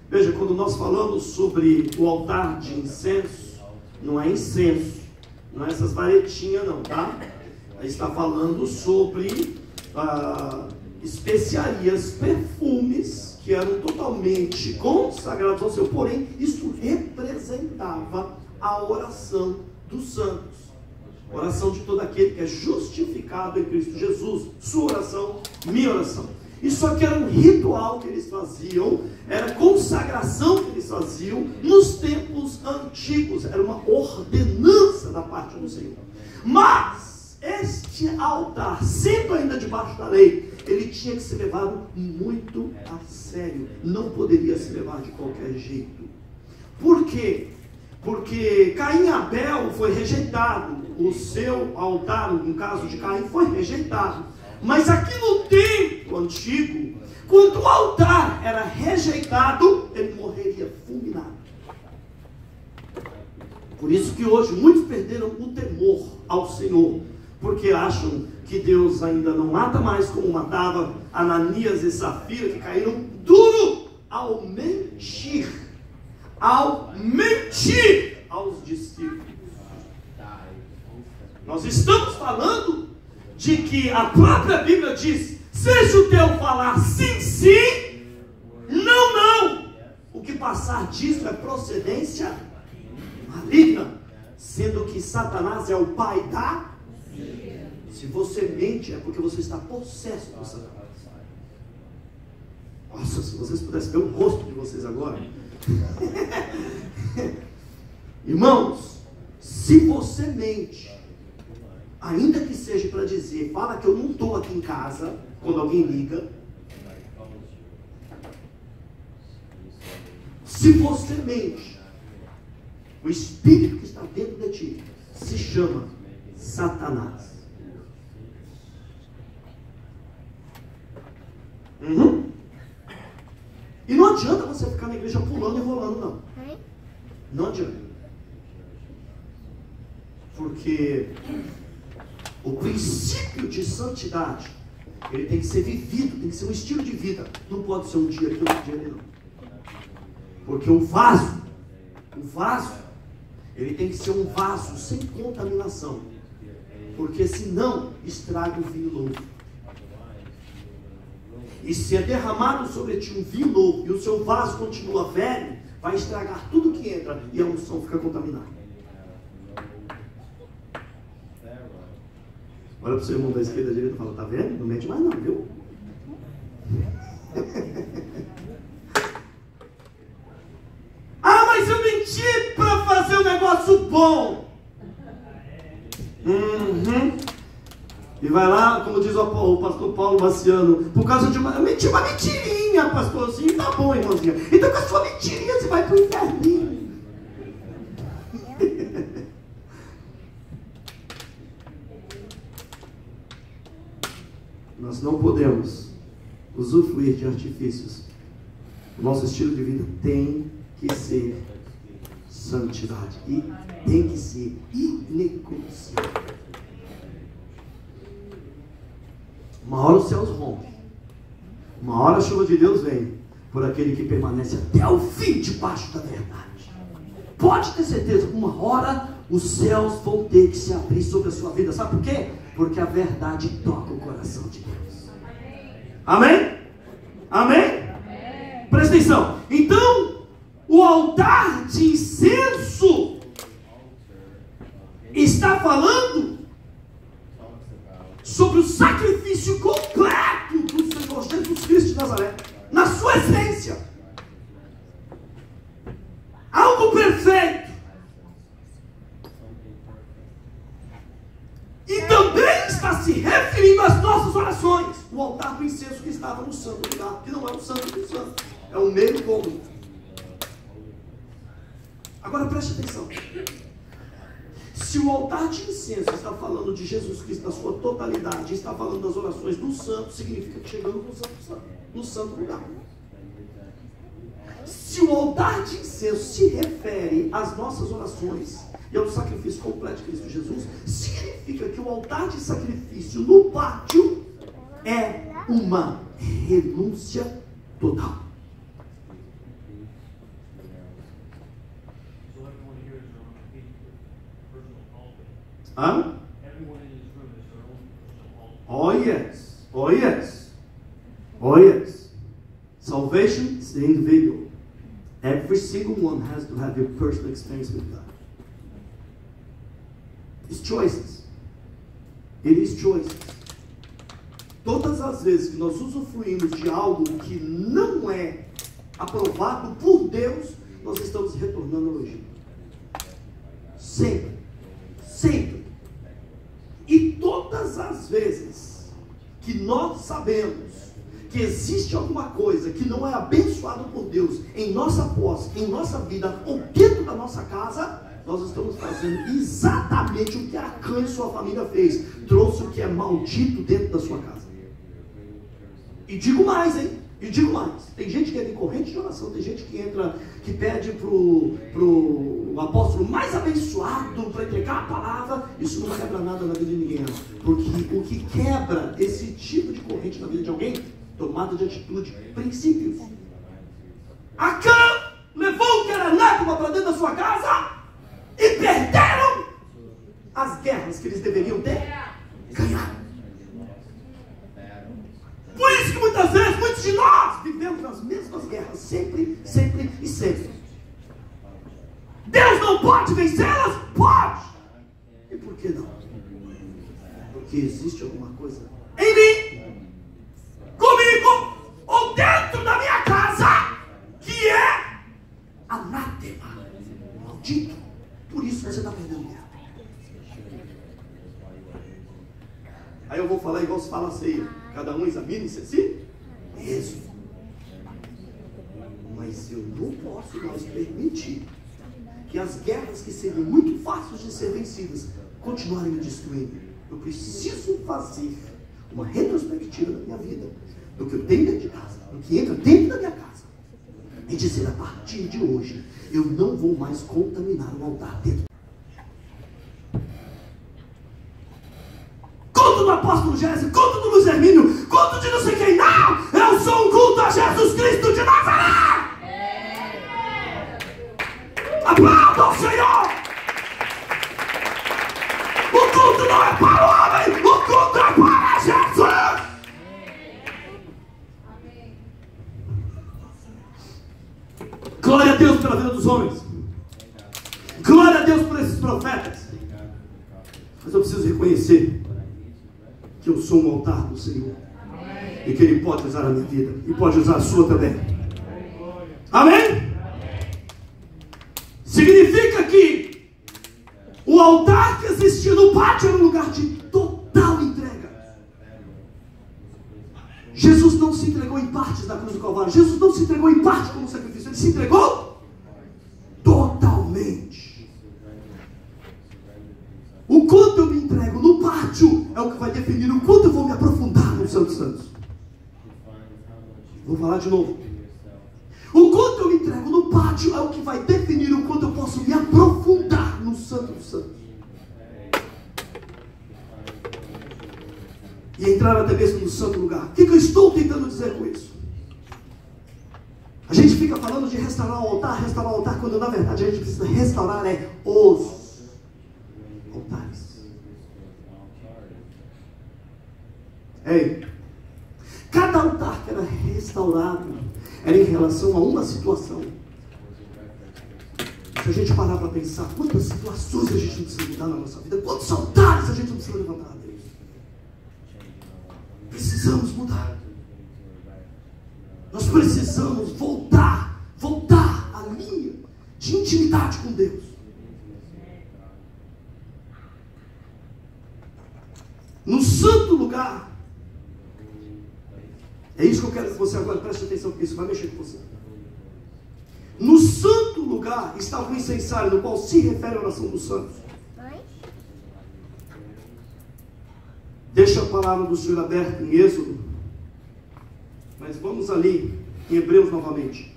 Veja, quando nós falamos sobre o altar de incenso, não é incenso, não é essas varetinhas não, tá? Aí está falando sobre especiarias, perfumes que eram totalmente consagrados ao Senhor. Porém, isso representava a oração dos santos, oração de todo aquele que é justificado em Cristo Jesus. Sua oração, minha oração. Isso aqui era um ritual que eles faziam, era consagração que eles faziam nos tempos antigos, era uma ordenança da parte do Senhor. Mas este altar, sendo ainda debaixo da lei, ele tinha que ser levado muito a sério, não poderia se levar de qualquer jeito. Por quê? Porque Caim e Abel foi rejeitado, o seu altar, no caso de Caim, foi rejeitado. Mas aqui no tempo antigo, quando o altar era rejeitado, ele morreria fulminado. Por isso que hoje muitos perderam o temor ao Senhor, porque acham que Deus ainda não mata mais como matava Ananias e Safira, que caíram duro ao mentir aos discípulos. Nós estamos falando de que a própria Bíblia diz: seja o teu falar sim, sim, não, não. O que passar disso é procedência maligna, sendo que Satanás é o pai da... Se você mente, é porque você está possesso por Satanás. Nossa, se vocês pudessem ver o rosto de vocês agora. Irmãos, se você mente, ainda que seja para dizer, fala que eu não estou aqui em casa, quando alguém liga. Se você mente, o espírito que está dentro de ti se chama Satanás. E não adianta você ficar na igreja pulando e rolando, não. Não adianta. Porque o princípio de santidade, ele tem que ser vivido, tem que ser um estilo de vida. Não pode ser um dia aqui, outro dia ali, não. Porque o vaso, ele tem que ser um vaso sem contaminação. Porque senão, estraga o vinho novo. E se é derramado sobre ti um vinho novo, e o seu vaso continua velho, vai estragar tudo que entra, e a unção fica contaminada. Olha para o seu irmão da esquerda e da direita e fala, tá vendo? Não mente mais não, viu? Ah, mas eu menti para fazer um negócio bom. E vai lá, como diz o pastor Paulo Marciano, por causa de uma mentirinha, pastorzinho, tá bom, irmãozinha. Então com a sua mentirinha você vai pro inferninho. Nós não podemos usufruir de artifícios. O nosso estilo de vida tem que ser santidade. E tem que ser inegociável. Uma hora os céus rompem. Uma hora a chuva de Deus vem por aquele que permanece até o fim debaixo da verdade. Pode ter certeza, uma hora os céus vão ter que se abrir sobre a sua vida. Sabe por quê? Porque a verdade toca o coração de Deus. Amém? Amém? Presta atenção. Então, o altar de incenso está falando sobre o sacrifício completo do Senhor Jesus Cristo de Nazaré, na sua essência. Algo perfeito. E também está se referindo às nossas orações. O altar do incenso que estava no santo lugar, que não é o santo do santo, é o meio cômodo. Agora preste atenção. Se o altar de incenso está falando de Jesus Cristo na sua totalidade, está falando das orações do santo, significa que chegamos no santo lugar. Se o altar de incenso se refere às nossas orações e ao sacrifício completo de Cristo Jesus, significa que o altar de sacrifício no pátio é uma renúncia total. Huh? Oh yes, oh yes, oh yes. Salvation is the individual. Every single one has to have your personal experience with God. It's choices. It is choices. Todas as vezes que nós usufruímos de algo que não é aprovado por Deus, nós estamos retornando ao Egito. Sempre. Sempre. E todas as vezes que nós sabemos que existe alguma coisa que não é abençoado por Deus em nossa posse, em nossa vida ou dentro da nossa casa, nós estamos fazendo exatamente o que Acã e sua família fez. Trouxe o que é maldito dentro da sua casa. E digo mais, hein? E digo mais. Tem gente que entra em corrente de oração, tem gente que entra, que pede pro apóstolo mais abençoado para entregar a palavra. Isso não quebra nada na vida de ninguém, não. Porque o que quebra esse tipo de corrente na vida de alguém, tomada de atitude, princípios. Acã levou o que era anátema para dentro da sua casa e perderam as guerras que eles deveriam ter ganhado. Por isso que muitas vezes, muitos de nós vivemos nas mesmas guerras, sempre, sempre e sempre. Deus não pode vencê-las? Pode! E por que não? Porque existe alguma coisa em mim, comigo, ou dentro da minha anátema, maldito. Por isso você está perdendo guerra. Aí eu vou falar igual se fala assim, cada um examine-se a si mesmo. Mas eu não posso mais permitir que as guerras que seriam muito fáceis de ser vencidas continuarem me destruindo. Eu preciso fazer uma retrospectiva da minha vida, do que eu tenho dentro de casa, do que entra dentro da minha casa, e dizer: a partir de hoje eu não vou mais contaminar o altar dentro. Culto do apóstolo Gésio, culto do Luiz Hermínio, culto de não sei quem. Não! Eu sou um culto a Jesus Cristo de Nazaré! Aplauda o Senhor! O culto não é para o homem, o culto é para Jesus! Glória a Deus pela vida dos homens. Glória a Deus por esses profetas. Mas eu preciso reconhecer que eu sou um altar do Senhor. E que Ele pode usar a minha vida. E pode usar a sua também. Amém? Significa que o altar que existia no pátio era um lugar de total entrega. Jesus não se entregou em partes na cruz do Calvário. Jesus não se entregou em parte como sacrifício. Ele se entregou totalmente. O quanto eu me entrego no pátio é o que vai definir o quanto eu vou me aprofundar no Santo dos Santos. Vou falar de novo. O quanto eu me entrego no pátio é o que vai definir o quanto eu posso me aprofundar no Santo dos Santos. E entrar até mesmo no santo lugar. O que eu estou tentando dizer com isso? A gente fica falando de restaurar o altar, quando na verdade a gente precisa restaurar os altares. Ei, cada altar que era restaurado era em relação a uma situação. Se a gente parar para pensar, quantas situações a gente não precisa mudar na nossa vida, quantos altares a gente não precisa levantar a Deus. Precisamos mudar. Nós precisamos voltar à linha de intimidade com Deus. No santo lugar. É isso que eu quero que você agora preste atenção, porque isso vai mexer com você. No santo lugar estava o incensário, no qual se refere a oração dos santos. Deixa a palavra do Senhor aberta em Êxodo. Mas vamos ali em Hebreus novamente.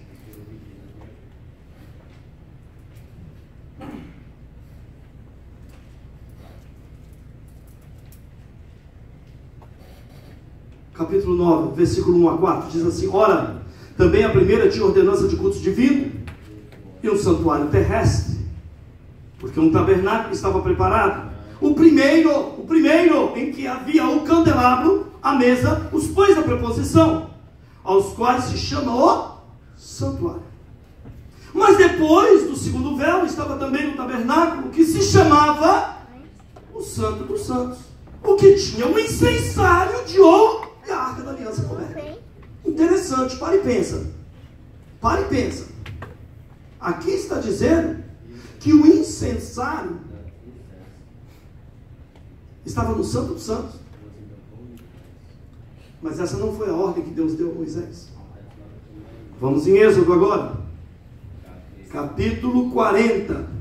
Capítulo 9, versículo 1 a 4, diz assim: ora, também a primeira tinha ordenança de cultos divino e um santuário terrestre, porque um tabernáculo estava preparado. O primeiro em que havia o candelabro, a mesa, os pães da preposição, aos quais se chama o santuário. Mas depois do segundo véu estava também o tabernáculo, que se chamava o Santo dos Santos, o que tinha um incensário de ouro e a arca da aliança coberta. Interessante, para e pensa. Para e pensa. Aqui está dizendo que o incensário estava no Santo dos Santos. Mas essa não foi a ordem que Deus deu a Moisés. Vamos em Êxodo agora. Capítulo 40.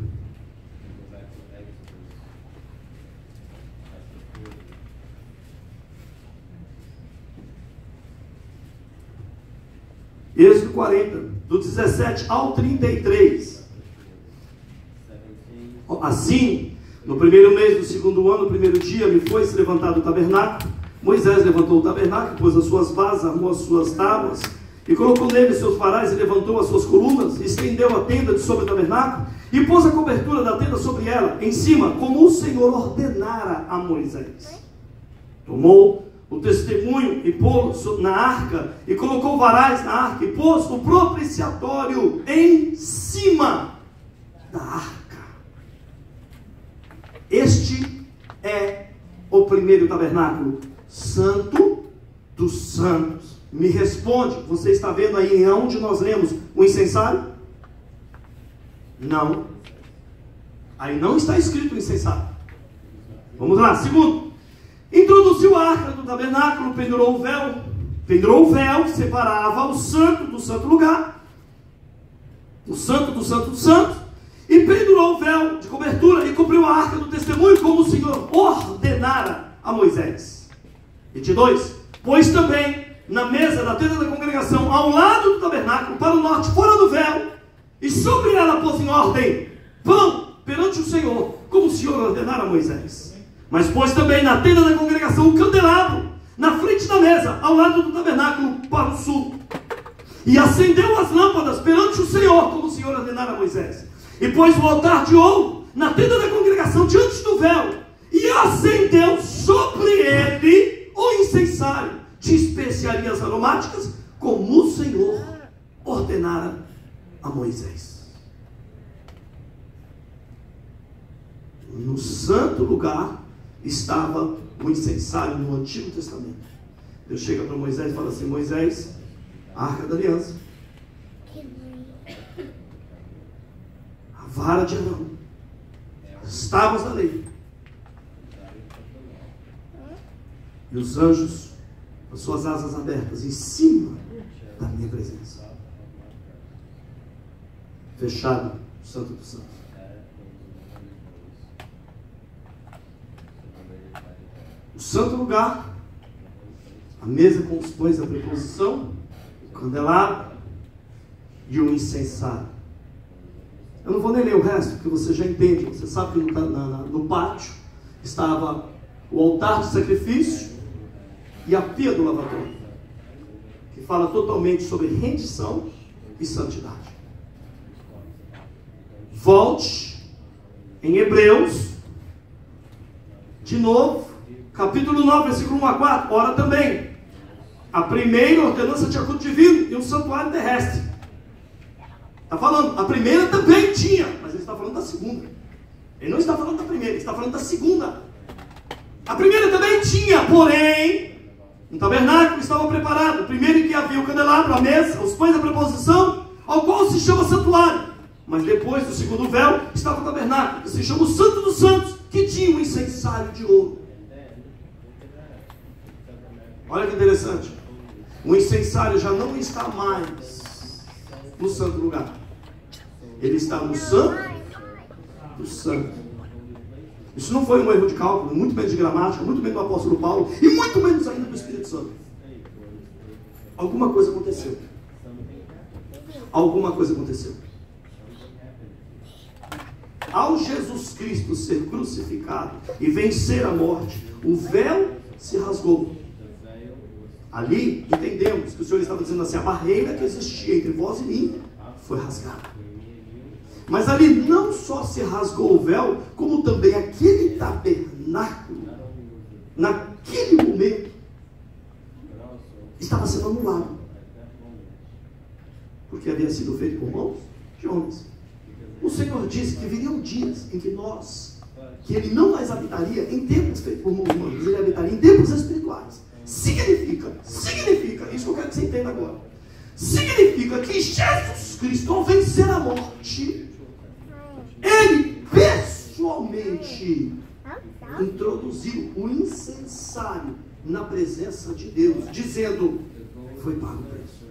Êxodo 40, do 17 ao 33. Assim, no primeiro mês do segundo ano, no primeiro dia, me foi se levantado o tabernáculo. Moisés levantou o tabernáculo, pôs as suas bases, armou as suas tábuas, e colocou nele seus varais, e levantou as suas colunas, estendeu a tenda de sobre o tabernáculo, e pôs a cobertura da tenda sobre ela, em cima, como o Senhor ordenara a Moisés. Tomou o testemunho e pôs na arca, e colocou varais na arca, e pôs o propiciatório em cima da arca. Este é o primeiro tabernáculo, Santo dos Santos. Me responde, você está vendo aí onde nós lemos o incensário? Não. Aí não está escrito o incensário. Vamos lá. Segundo, introduziu a arca do tabernáculo, pendurou o véu. Pendurou o véu que separava o santo do santo lugar. O santo do santo do santo. E pendurou o véu de cobertura e cobriu a arca do testemunho, como o Senhor ordenara a Moisés. 22. Pôs também na mesa da tenda da congregação, ao lado do tabernáculo, para o norte, fora do véu, e sobre ela pôs em ordem pão perante o Senhor, como o Senhor ordenara a Moisés. Mas pôs também na tenda da congregação o candelabro, na frente da mesa, ao lado do tabernáculo, para o sul. E acendeu as lâmpadas perante o Senhor, como o Senhor ordenara a Moisés. E pôs o altar de ouro na tenda da congregação, diante do véu, e acendeu sobre ele o incensário de especiarias aromáticas, como o Senhor ordenara a Moisés. No santo lugar estava o incensário no Antigo Testamento. Deus chega para Moisés e fala assim: Moisés, a arca da aliança, a vara de Arão, as tábuas da lei, e os anjos, as suas asas abertas em cima da minha presença. Fechado o Santo dos Santos. O santo lugar, a mesa com os pães da preposição, o candelabro e o incensário. Eu não vou nem ler o resto, porque você já entende. Você sabe que no pátio estava o altar de sacrifício e a pia do lavatório, que fala totalmente sobre rendição e santidade. Volte em Hebreus, de novo, capítulo 9, versículo 1 a 4. Ora também, a primeira ordenança tinha culto divino e um santuário terrestre. Está falando, a primeira também tinha, mas ele está falando da segunda. Ele não está falando da primeira, ele está falando da segunda. A primeira também tinha, porém, um tabernáculo estava preparado. Primeiro em que havia o candelabro, a mesa, os pães da preposição, ao qual se chama santuário. Mas depois do segundo véu estava o tabernáculo, que se chama o Santo dos Santos, que tinha um incensário de ouro. Olha que interessante. O incensário já não está mais no santo lugar. Ele está no santo do santo. Isso não foi um erro de cálculo, muito menos de gramática, muito menos do apóstolo Paulo, e muito menos ainda do Espírito Santo. Alguma coisa aconteceu. Alguma coisa aconteceu. Ao Jesus Cristo ser crucificado e vencer a morte, o véu se rasgou. Ali entendemos que o Senhor estava dizendo assim: a barreira que existia entre vós e mim foi rasgada. Mas ali não só se rasgou o véu, como também aquele tabernáculo, naquele momento, estava sendo anulado, porque havia sido feito por mãos de homens. O Senhor disse que viriam dias em que Ele não mais habitaria em templos feitos por mãos humanas, Ele habitaria em templos espirituais. Significa, isso que eu quero que você entenda agora. Significa que Jesus Cristo, ao vencer a morte, Ele pessoalmente introduziu o incensário na presença de Deus, dizendo: foi pago o preço.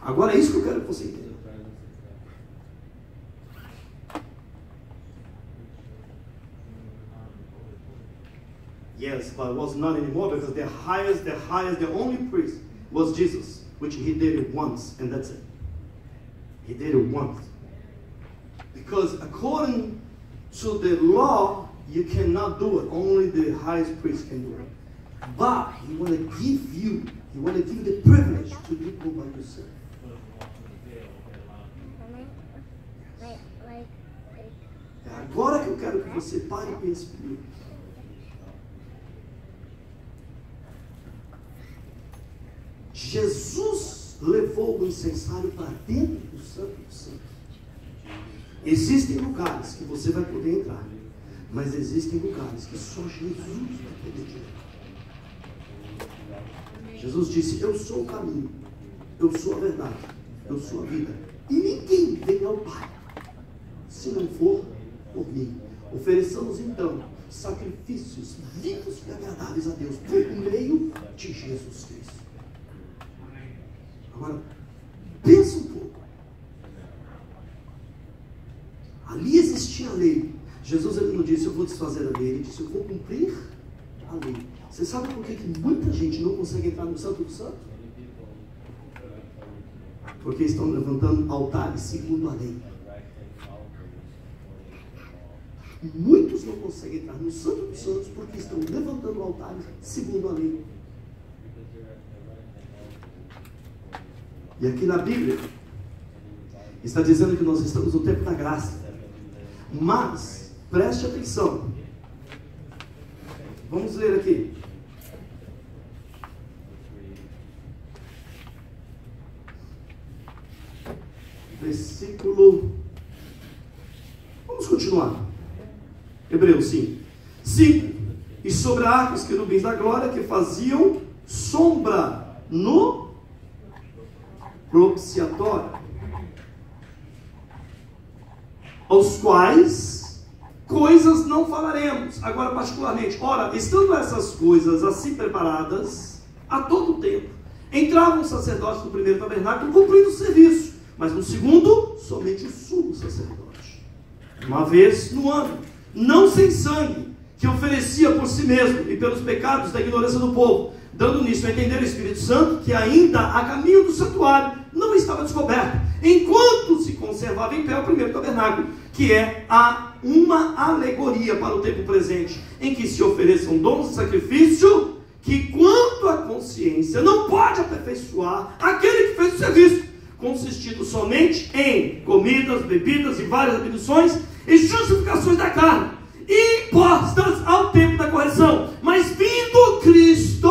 Agora é isso que eu quero que você entenda. Yes, but it was not anymore, because the only priest was Jesus, which He did it once, and that's it. He did it once. Because according to the law, you cannot do it. Only the highest priest can do it. But He want to give you the privilege to do it by yourself. É agora que eu quero que você pare e pense comigo. Jesus levou o incensário para dentro do Santo dos Santos. Existem lugares que você vai poder entrar, mas existem lugares que só Jesus vai poder entrar. Jesus disse: eu sou o caminho, eu sou a verdade eu sou a vida. E ninguém vem ao Pai se não for por mim. Ofereçamos então sacrifícios vivos e agradáveis a Deus por meio de Jesus Cristo. Agora, pensa um pouco. Ali existia a lei. Jesus ele não disse, eu vou desfazer a lei. Ele disse, eu vou cumprir a lei. Você sabe por que muita gente não consegue entrar no Santo do Santo? Porque estão levantando altares segundo a lei. Muitos não conseguem entrar no Santo dos Santos porque estão levantando altares segundo a lei. E aqui na Bíblia está dizendo que nós estamos no tempo da graça. Mas, preste atenção. Vamos ler aqui. Versículo. Vamos continuar. Hebreus 5. 5. E sobre a arca os querubins da glória que faziam sombra no propiciatório, aos quais coisas não falaremos. Agora particularmente, ora, estando essas coisas assim preparadas, a todo tempo, entravam os sacerdotes no primeiro tabernáculo cumprindo o serviço, mas no segundo, somente o sumo sacerdote, uma vez no ano, não sem sangue, que oferecia por si mesmo e pelos pecados da ignorância do povo, dando nisso a entender o Espírito Santo que ainda a caminho do santuário não estava descoberto, enquanto se conservava em pé o primeiro tabernáculo, que é uma alegoria para o tempo presente, em que se ofereçam dons de sacrifício, que quanto à consciência não pode aperfeiçoar aquele que fez o serviço, consistindo somente em comidas, bebidas e várias abluções e justificações da carne, impostas ao tempo da correção. Mas vindo Cristo,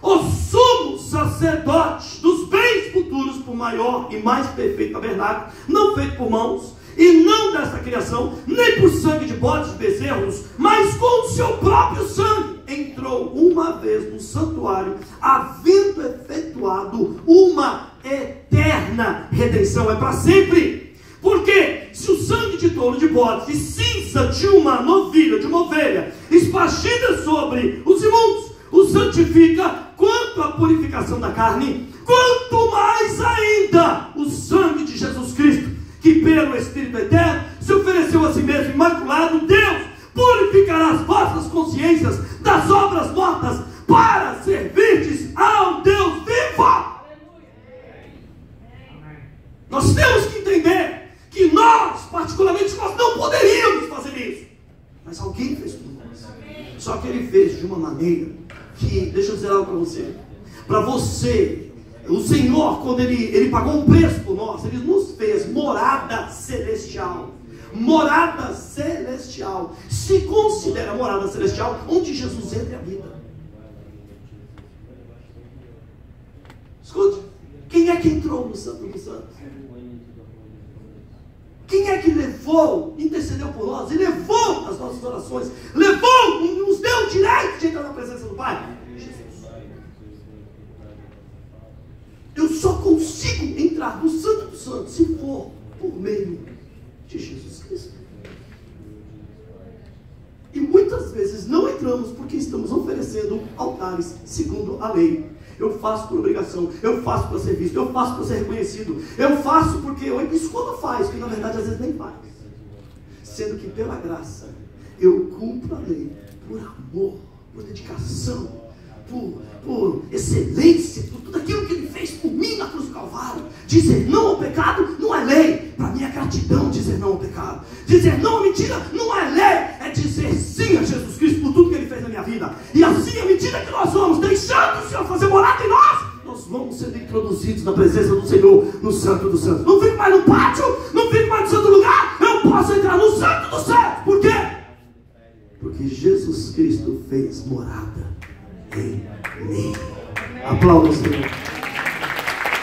o sumo sacerdote dos bens futuros, por maior e mais perfeito tabernáculo, não feito por mãos, e não desta criação, nem por sangue de bodes e bezerros, mas com o seu próprio sangue, entrou uma vez no santuário, havendo efetuado uma eterna redenção. É para sempre. Porque se o sangue de touro, de bodes e cinza de uma novilha, de uma ovelha, espargida sobre os imundos, o santifica quanto à purificação da carne, quanto mais ainda o sangue de Jesus Cristo, que pelo Espírito Eterno se ofereceu a si mesmo imaculado, Deus purificará as vossas consciências das obras mortas, para servirdes ao Deus vivo. Nós temos que entender que nós, particularmente, nós não poderíamos fazer isso, mas alguém fez por nós. Só que ele fez de uma maneira que, deixa eu dizer algo para você, o Senhor, quando ele pagou um preço por nós, ele nos fez morada celestial. Morada celestial. Se considera morada celestial onde Jesus entra e habita. Escute, quem é que entrou no Santo dos Santos? Quem é que levou, intercedeu por nós e levou as nossas orações, levou, nos deu o direito de entrar na presença do Pai? Jesus. Eu só consigo entrar no Santo dos Santos se for por meio de Jesus Cristo. E muitas vezes não entramos porque estamos oferecendo altares segundo a lei. Eu faço por obrigação, eu faço para ser visto, eu faço para ser reconhecido, eu faço porque isso quando faz, que na verdade às vezes nem faz. Sendo que pela graça eu cumpro a lei por amor, por dedicação, por excelência, por tudo aquilo que ele fez por mim na cruz do Calvário. Dizer não ao pecado não é lei. Para mim é gratidão dizer não ao pecado. Dizer não à mentira não é lei. É dizer sim a Jesus Cristo por tudo que ele fez na minha vida. E assim, à medida que nós vamos deixando o Senhor fazer morada em nós vamos sendo introduzidos na presença do Senhor no Santo dos Santos. Não fico mais no pátio, não fico mais no santo lugar, eu posso entrar no Santo dos Santos. Por quê? Porque Jesus Cristo fez morada em mim. Aplauda o Senhor.